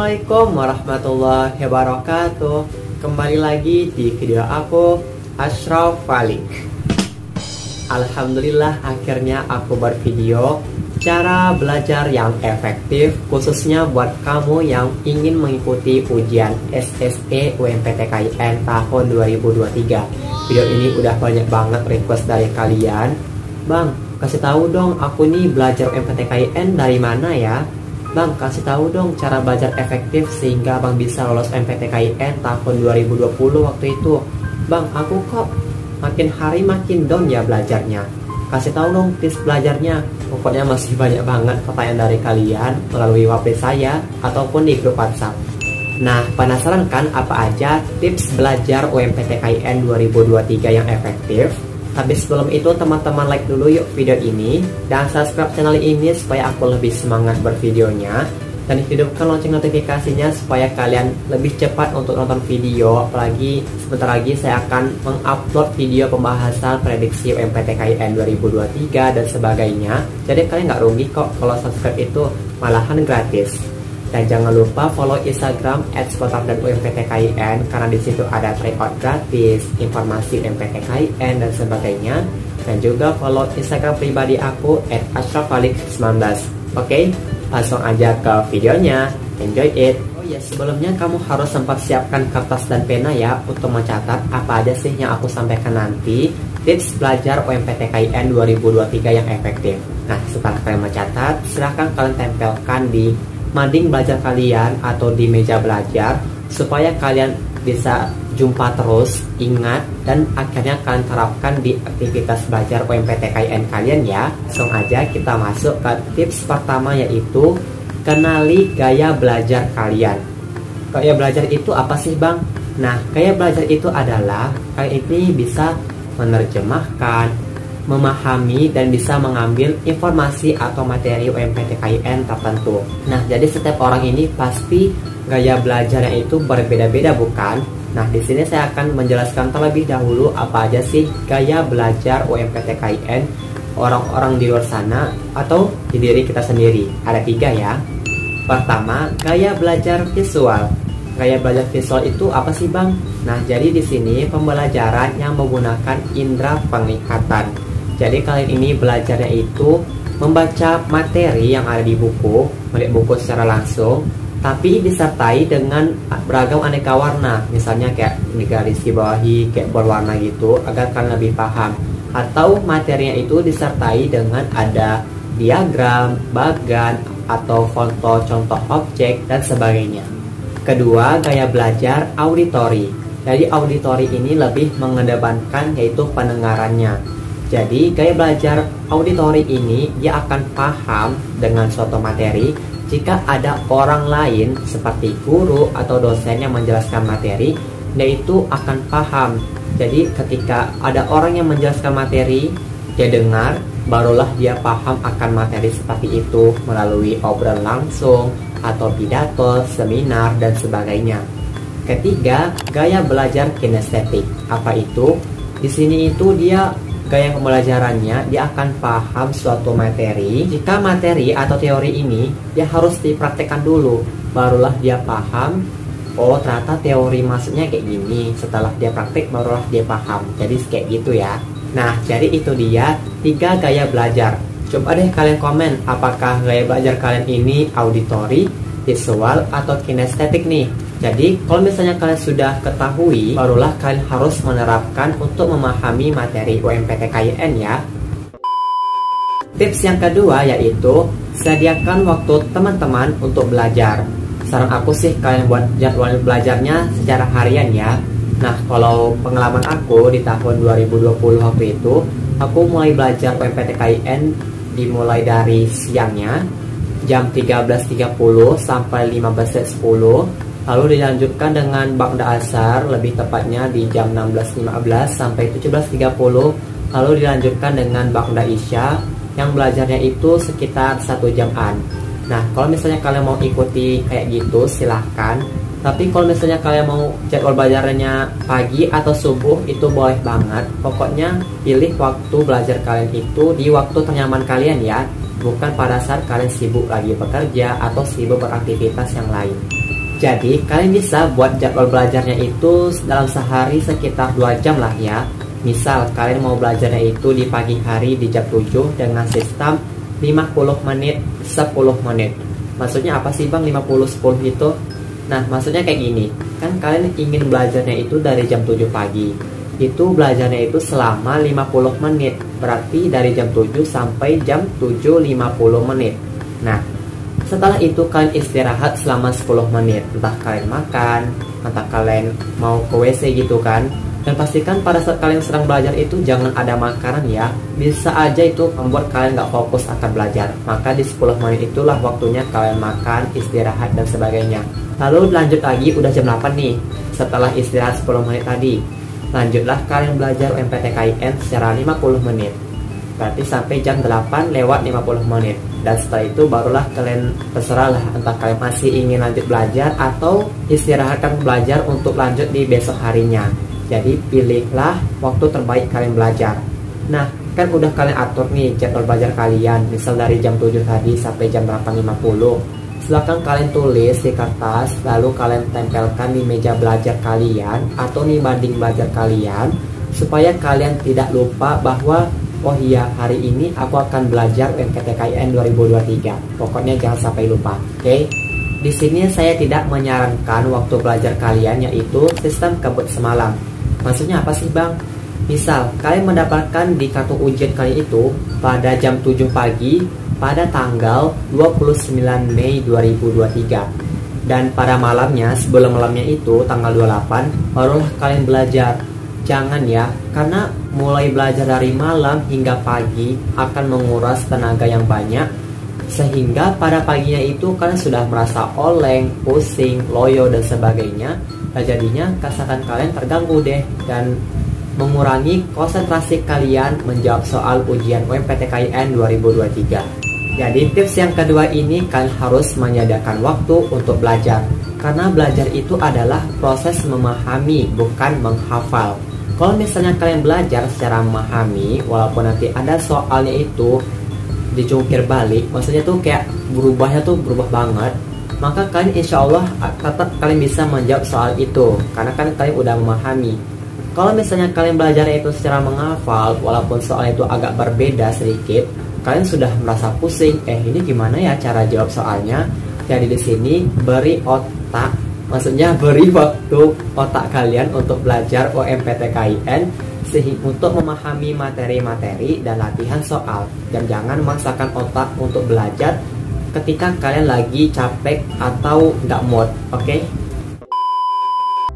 Assalamualaikum warahmatullahi wabarakatuh. Kembali lagi di video aku, Ashraf Falik. Alhamdulillah akhirnya aku buat video cara belajar yang efektif, khususnya buat kamu yang ingin mengikuti ujian SSE UMPTKIN tahun 2023. Video ini udah banyak banget request dari kalian. Bang, kasih tahu dong aku nih belajar UMPTKIN dari mana ya? Bang, kasih tahu dong cara belajar efektif sehingga Bang bisa lolos MPTKIN tahun 2020 waktu itu. Bang, aku kok makin hari makin down ya belajarnya. Kasih tahu dong tips belajarnya. Pokoknya masih banyak banget pertanyaan dari kalian melalui WhatsApp saya ataupun di grup WhatsApp. Nah, penasaran kan apa aja tips belajar UMPTKIN 2023 yang efektif? Tapi sebelum itu teman-teman like dulu yuk video ini dan subscribe channel ini supaya aku lebih semangat bervideonya, dan hidupkan lonceng notifikasinya supaya kalian lebih cepat untuk nonton video. Apalagi sebentar lagi saya akan mengupload video pembahasan prediksi UMPTKIN 2023 dan sebagainya. Jadi kalian nggak rugi kok kalau subscribe, itu malahan gratis. Dan jangan lupa follow Instagram @sekotar.umptkIN karena di situ ada tryout gratis, informasi UMPTKIN dan sebagainya. Dan juga follow Instagram pribadi aku @ashrafalik19. Oke, langsung aja ke videonya. Enjoy it. Oh ya, sebelumnya kamu harus sempat siapkan kertas dan pena ya untuk mencatat apa aja sih yang aku sampaikan nanti. Tips belajar UMPTKIN 2023 yang efektif. Nah, setelah kalian mencatat, silahkan kalian tempelkan di mading belajar kalian atau di meja belajar supaya kalian bisa jumpa terus, ingat, dan akhirnya kalian terapkan di aktivitas belajar UMPTKIN kalian ya. Langsung aja kita masuk ke tips pertama, yaitu kenali gaya belajar kalian. Gaya belajar itu apa sih Bang? Nah, gaya belajar itu adalah kalian ini bisa menerjemahkan, memahami, dan bisa mengambil informasi atau materi UMPTKIN tertentu. Nah, jadi setiap orang ini pasti gaya belajarnya itu berbeda-beda, bukan? Nah, di sini saya akan menjelaskan terlebih dahulu apa aja sih gaya belajar UMPTKIN orang-orang di luar sana atau di diri kita sendiri. Ada 3 ya. Pertama, gaya belajar visual. Gaya belajar visual itu apa sih Bang? Nah, jadi di sini pembelajaran yang menggunakan indera penglihatan. Jadi kalian ini belajarnya itu membaca materi yang ada di buku, melihat buku secara langsung, tapi disertai dengan beragam aneka warna. Misalnya kayak digarisi bawahi, kayak berwarna gitu, agar kalian lebih paham. Atau materinya itu disertai dengan ada diagram, bagan, atau foto contoh objek, dan sebagainya. Kedua, gaya belajar auditori. Jadi auditori ini lebih mengedepankan yaitu pendengarannya. Jadi gaya belajar auditori ini dia akan paham dengan suatu materi jika ada orang lain seperti guru atau dosen yang menjelaskan materi, dia itu akan paham. Jadi ketika ada orang yang menjelaskan materi, dia dengar, barulah dia paham akan materi seperti itu melalui obrolan langsung atau pidato, seminar, dan sebagainya. Ketiga, gaya belajar kinestetik. Apa itu? Di sini itu dia gaya pembelajarannya, dia akan paham suatu materi. Jika materi atau teori ini dia harus dipraktekkan dulu, barulah dia paham. Oh, ternyata teori maksudnya kayak gini. Setelah dia praktek, barulah dia paham. Jadi kayak gitu ya. Nah, jadi itu dia 3 gaya belajar. Coba deh kalian komen apakah gaya belajar kalian ini auditori, visual, atau kinestetik nih. Jadi kalau misalnya kalian sudah ketahui, barulah kalian harus menerapkan untuk memahami materi UMPTKIN ya. Tips yang kedua yaitu sediakan waktu teman-teman untuk belajar. Saran aku sih kalian buat jadwal belajarnya secara harian ya. Nah, kalau pengalaman aku di tahun 2020 waktu itu, aku mulai belajar UMPTKIN dimulai dari siangnya jam 13.30 sampai 15.10. Lalu dilanjutkan dengan Ba'da Asar, lebih tepatnya di jam 16.15 sampai 17.30. Lalu dilanjutkan dengan Ba'da Isya, yang belajarnya itu sekitar 1 jaman. Nah, kalau misalnya kalian mau ikuti kayak gitu silahkan. Tapi kalau misalnya kalian mau jadwal belajarnya pagi atau subuh, itu boleh banget. Pokoknya pilih waktu belajar kalian itu di waktu ternyaman kalian ya, bukan pada saat kalian sibuk lagi bekerja atau sibuk beraktivitas yang lain. Jadi kalian bisa buat jadwal belajarnya itu dalam sehari sekitar 2 jam lah ya. Misal kalian mau belajarnya itu di pagi hari di jam 7 dengan sistem 50 menit 10 menit. Maksudnya apa sih Bang 50-10 itu? Nah maksudnya kayak gini, kan kalian ingin belajarnya itu dari jam 7 pagi. Itu belajarnya itu selama 50 menit. Berarti dari jam 7 sampai jam 7.50 menit. Nah setelah itu kalian istirahat selama 10 menit. Entah kalian makan, entah kalian mau ke WC gitu kan. Dan pastikan pada saat kalian sedang belajar itu jangan ada makanan ya. Bisa aja itu membuat kalian nggak fokus akan belajar. Maka di 10 menit itulah waktunya kalian makan, istirahat dan sebagainya. Lalu lanjut lagi udah jam 8 nih. Setelah istirahat 10 menit tadi, lanjutlah kalian belajar UMPTKIN secara 50 menit. Berarti sampai jam 8 lewat 50 menit. Dan setelah itu barulah kalian terserah lah, entah kalian masih ingin lanjut belajar atau istirahatkan belajar untuk lanjut di besok harinya. Jadi pilihlah waktu terbaik kalian belajar. Nah kan udah kalian atur nih jadwal belajar kalian. Misal dari jam 7 tadi sampai jam 8.50. Silahkan kalian tulis di kertas, lalu kalian tempelkan di meja belajar kalian atau di banding belajar kalian, supaya kalian tidak lupa bahwa oh iya hari ini aku akan belajar UMPTKIN 2023. Pokoknya jangan sampai lupa, oke? Di sini saya tidak menyarankan waktu belajar kalian yaitu sistem kebut semalam. Maksudnya apa sih Bang? Misal kalian mendapatkan di kartu ujian kalian itu pada jam 7 pagi pada tanggal 29 Mei 2023. Dan pada malamnya, sebelum malamnya itu tanggal 28, barulah kalian belajar. Jangan ya, karena mulai belajar dari malam hingga pagi akan menguras tenaga yang banyak, sehingga pada paginya itu kalian sudah merasa oleng, pusing, loyo dan sebagainya. Nah, jadinya kesehatan kalian terganggu deh dan mengurangi konsentrasi kalian menjawab soal ujian UMPTKIN 2023. Jadi tips yang kedua ini kalian harus menyediakan waktu untuk belajar. Karena belajar itu adalah proses memahami, bukan menghafal. Kalau misalnya kalian belajar secara memahami, walaupun nanti ada soalnya itu dicungkir balik, maksudnya tuh kayak berubahnya tuh berubah banget, maka kalian insya Allah tetap kalian bisa menjawab soal itu, karena kan kalian udah memahami. Kalau misalnya kalian belajar itu secara menghafal, walaupun soal itu agak berbeda sedikit, kalian sudah merasa pusing, ini gimana ya cara jawab soalnya? Jadi di sini beri otak, maksudnya beri waktu otak kalian untuk belajar UMPTKIN sehingga untuk memahami materi-materi dan latihan soal. Dan jangan memaksakan otak untuk belajar ketika kalian lagi capek atau nggak mood, oke?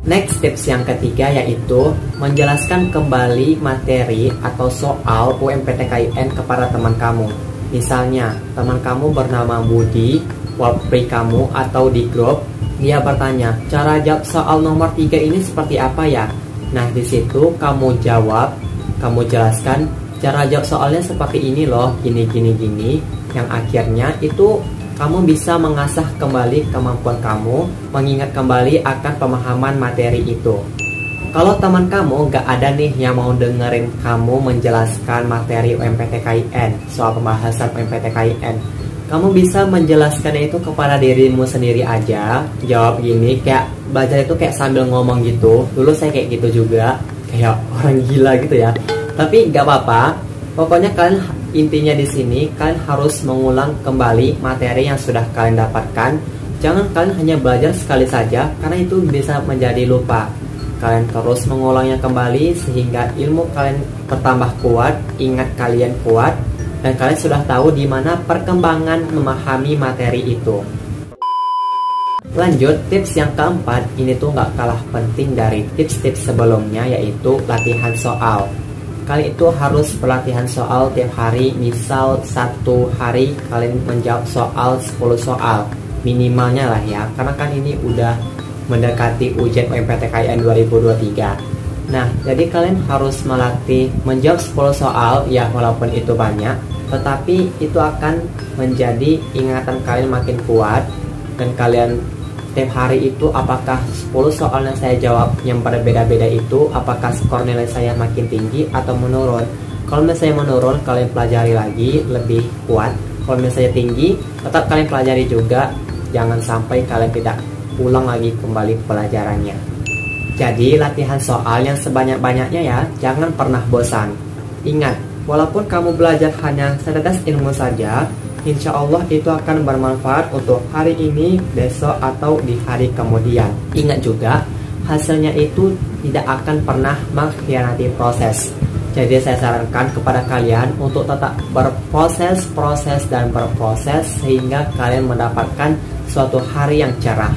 Next tips yang ketiga yaitu menjelaskan kembali materi atau soal UMPTKIN kepada teman kamu. Misalnya, teman kamu bernama Budi, wallpri kamu atau di grup, dia bertanya, cara jawab soal nomor 3 ini seperti apa ya? Nah, di situ kamu jawab, kamu jelaskan, cara jawab soalnya seperti ini loh, gini, yang akhirnya itu kamu bisa mengasah kembali kemampuan kamu, mengingat kembali akan pemahaman materi itu. Kalau teman kamu gak ada nih yang mau dengerin kamu menjelaskan materi UMPTKIN, soal pembahasan UMPTKIN, kamu bisa menjelaskannya itu kepada dirimu sendiri aja. Jawab gini, kayak belajar itu kayak sambil ngomong gitu. Dulu saya kayak gitu juga, kayak orang gila gitu ya. Tapi gak apa-apa, pokoknya kalian intinya di sini kalian harus mengulang kembali materi yang sudah kalian dapatkan. Jangan kalian hanya belajar sekali saja karena itu bisa menjadi lupa. Kalian terus mengulangnya kembali sehingga ilmu kalian bertambah kuat, ingat kalian kuat, dan kalian sudah tahu di mana perkembangan memahami materi itu. Lanjut, tips yang keempat ini tuh nggak kalah penting dari tips-tips sebelumnya, yaitu latihan soal. Kalian itu harus berlatihan soal tiap hari. Misal satu hari kalian menjawab soal 10 soal minimalnya lah ya, karena kan ini udah mendekati ujian UMPTKIN 2023. Nah, jadi kalian harus melatih menjawab 10 soal ya, walaupun itu banyak, tetapi itu akan menjadi ingatan kalian makin kuat. Dan kalian tiap hari itu apakah 10 soal yang saya jawab yang berbeda-beda itu, apakah skor nilai saya makin tinggi atau menurun. Kalau misalnya menurun, kalian pelajari lagi lebih kuat. Kalau misalnya tinggi, tetap kalian pelajari juga. Jangan sampai kalian tidak ulang lagi kembali pelajarannya. Jadi latihan soal yang sebanyak-banyaknya ya, jangan pernah bosan. Ingat, walaupun kamu belajar hanya setetes ilmu saja, insya Allah itu akan bermanfaat untuk hari ini, besok, atau di hari kemudian. Ingat juga, hasilnya itu tidak akan pernah mengkhianati proses. Jadi saya sarankan kepada kalian untuk tetap berproses, dan berproses sehingga kalian mendapatkan suatu hari yang cerah.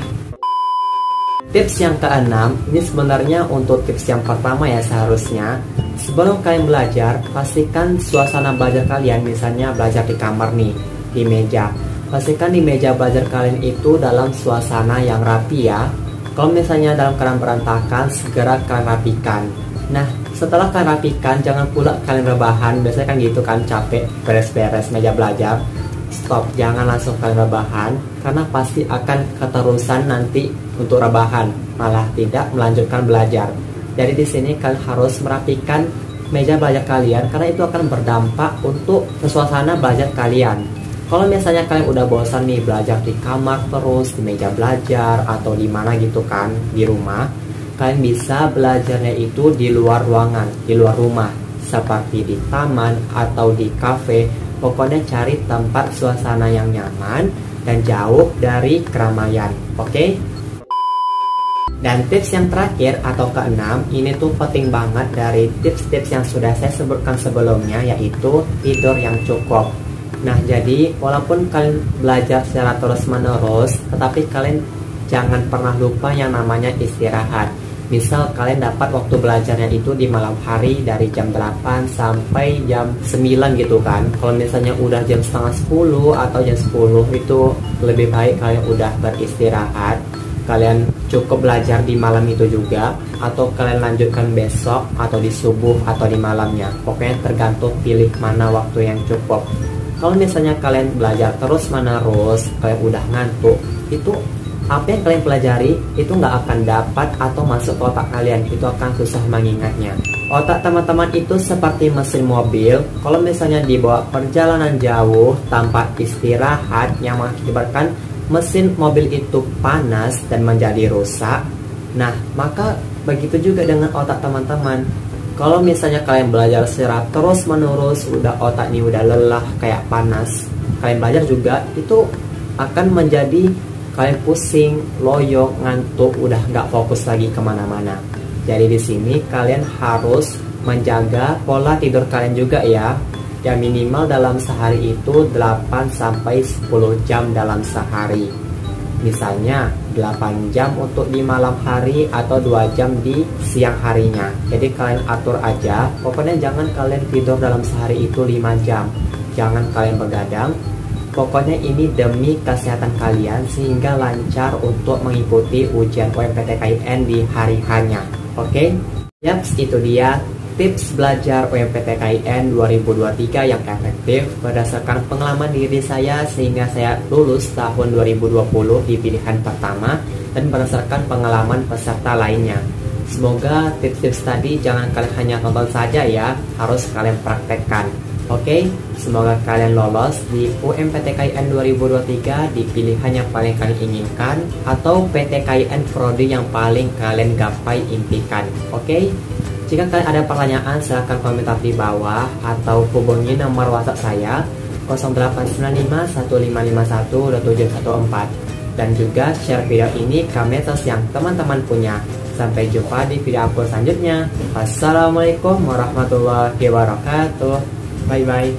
Tips yang keenam, ini sebenarnya untuk tips yang pertama ya seharusnya. Sebelum kalian belajar, pastikan suasana belajar kalian, misalnya belajar di kamar nih, di meja. Pastikan di meja belajar kalian itu dalam suasana yang rapi ya. Kalau misalnya dalam keadaan berantakan, segera kalian rapikan. Nah, setelah kalian rapikan, jangan pula kalian rebahan. Biasanya kan gitu kan, capek beres-beres meja belajar. Stop, jangan langsung kalian rebahan, karena pasti akan keterusan nanti untuk rebahan, malah tidak melanjutkan belajar. Jadi di sini kalian harus merapikan meja belajar kalian, karena itu akan berdampak untuk suasana belajar kalian. Kalau misalnya kalian udah bosan nih belajar di kamar terus, di meja belajar, atau di mana gitu kan, di rumah, kalian bisa belajarnya itu di luar ruangan, di luar rumah, seperti di taman atau di kafe. Pokoknya cari tempat suasana yang nyaman dan jauh dari keramaian, oke? Dan tips yang terakhir atau keenam, ini tuh penting banget dari tips-tips yang sudah saya sebutkan sebelumnya, yaitu tidur yang cukup. Nah, jadi walaupun kalian belajar secara terus-menerus, tetapi kalian jangan pernah lupa yang namanya istirahat. Misal kalian dapat waktu belajarnya itu di malam hari dari jam 8 sampai jam 9 gitu kan. Kalau misalnya udah jam setengah 10 atau jam 10, itu lebih baik kalian udah beristirahat. Kalian cukup belajar di malam itu juga, atau kalian lanjutkan besok atau di subuh atau di malamnya. Pokoknya tergantung pilih mana waktu yang cukup. Kalau misalnya kalian belajar terus menerus, kalian udah ngantuk, itu apa yang kalian pelajari itu nggak akan dapat atau masuk ke otak kalian, itu akan susah mengingatnya. Otak teman-teman itu seperti mesin mobil, kalau misalnya dibawa perjalanan jauh tanpa istirahat yang mengakibatkan mesin mobil itu panas dan menjadi rusak. Nah, maka begitu juga dengan otak teman-teman. Kalau misalnya kalian belajar secara terus menerus, udah otak ini udah lelah kayak panas, kalian belajar juga itu akan menjadi kalian pusing, loyo, ngantuk, udah nggak fokus lagi kemana-mana. Jadi di sini kalian harus menjaga pola tidur kalian juga ya. Ya minimal dalam sehari itu 8 sampai 10 jam dalam sehari. Misalnya 8 jam untuk di malam hari atau 2 jam di siang harinya. Jadi kalian atur aja, pokoknya jangan kalian tidur dalam sehari itu 5 jam. Jangan kalian begadang. Pokoknya ini demi kesehatan kalian sehingga lancar untuk mengikuti ujian UMPTKIN di hari hanya. Oke? Yaps, itu dia tips belajar UMPTKIN 2023 yang efektif berdasarkan pengalaman diri saya sehingga saya lulus tahun 2020 di pilihan pertama dan berdasarkan pengalaman peserta lainnya. Semoga tips-tips tadi jangan kalian hanya tonton saja ya, harus kalian praktekkan. Oke, semoga kalian lolos di UMPTKIN 2023 di pilihan yang paling kalian inginkan atau PTKIN Prodi yang paling kalian gapai impikan. Oke, jika kalian ada pertanyaan silahkan komentar di bawah atau hubungi nomor WhatsApp saya 0895 1551 2714 dan juga share video ini ke medsos yang teman-teman punya. Sampai jumpa di video aku selanjutnya. Wassalamualaikum warahmatullahi wabarakatuh. Bye bye.